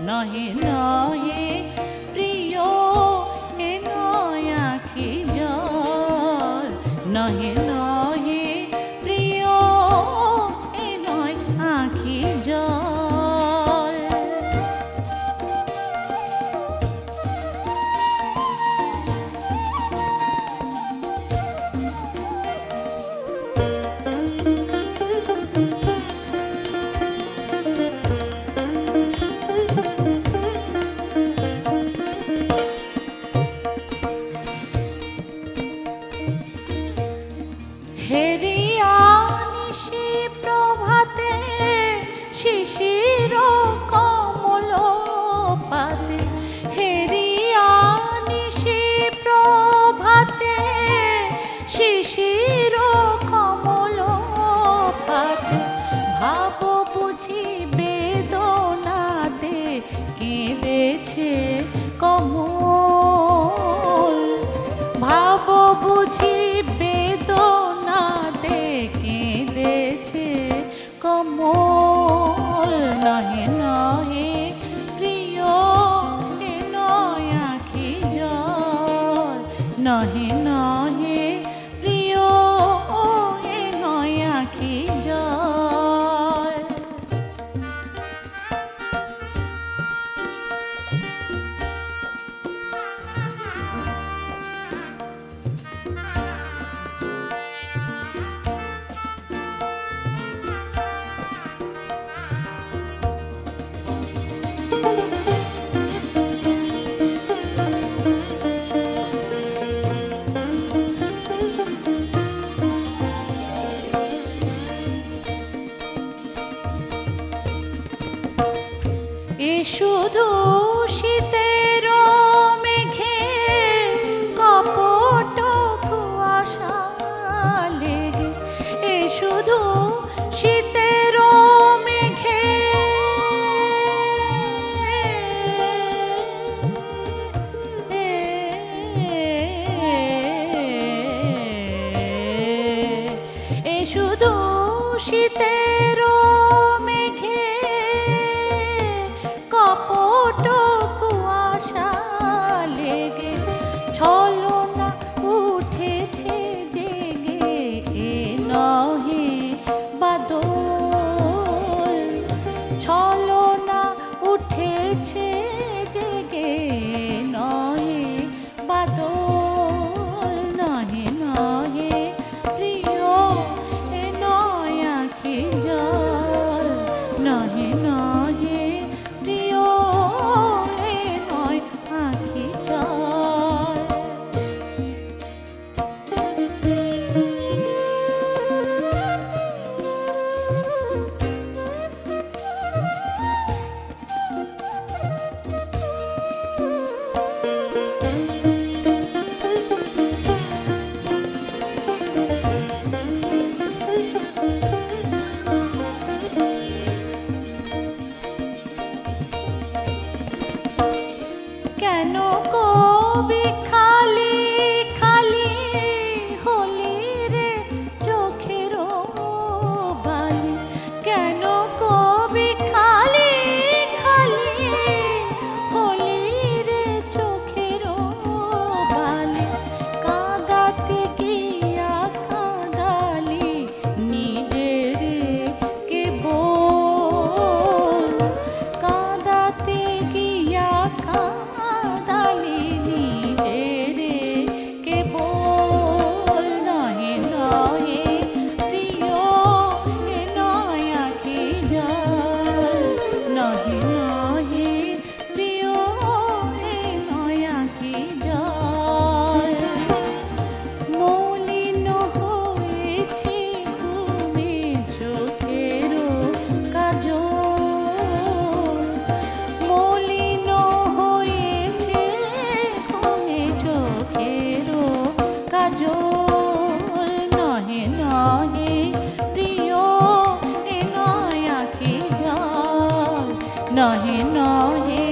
নহে নহে প্রিয় এ নয় আখি জল, নহে নহে প্রিয় এ নয় আখি জল। হেরিয়া নিশি প্রভাতে শিশির কমল পাতে, হেরিয়া নিশি প্রভাতে শিশির কমল পাতে, ভাব বুঝি বেদনাতে কেঁদেছে কমল, ভাব বুঝি বেদনাতে কেঁদেছে কমল। নহে নহে প্রিয় এ নয় আখি জল, নহে নহে প্রিয় এ নয় আখি জল। এ শুধু শীতের মেঘে কপট কুয়াশা লেগে, এ শুধু শীতের মেঘে এ শুধু শীতের মেঘে কপট কুয়াশা লেগে, ছলনা উঠেছে জেগে এ নহে বাদল, ছলনা উঠেছে জেগে নহে বাদল। নহে নহে প্রিয় এ নয় আখি জল, নহে নহে প্রিয় এ নয় আখি জল। কেন কবি খালি খালি হলি রে চোখের বালি, কেন কবি খালি খালি হলি রে চোখের বালি, কাঁদাতে গিয়া কাঁদালি নিজের কেবল, কাঁদাতে গিয়া কাঁদালি নিজের কেবল। নহে নহে প্রিয় এ নয় আখি জল, নহে নহে প্রিয় এ নয় আখি জল। মলিন হয়েছে ঘুমে চোখের কাজল, মলিন হয়েছে ঘুমে চোখের কাজল। নহে নহে প্রিয় এ নয় আখি জল, নহে নহে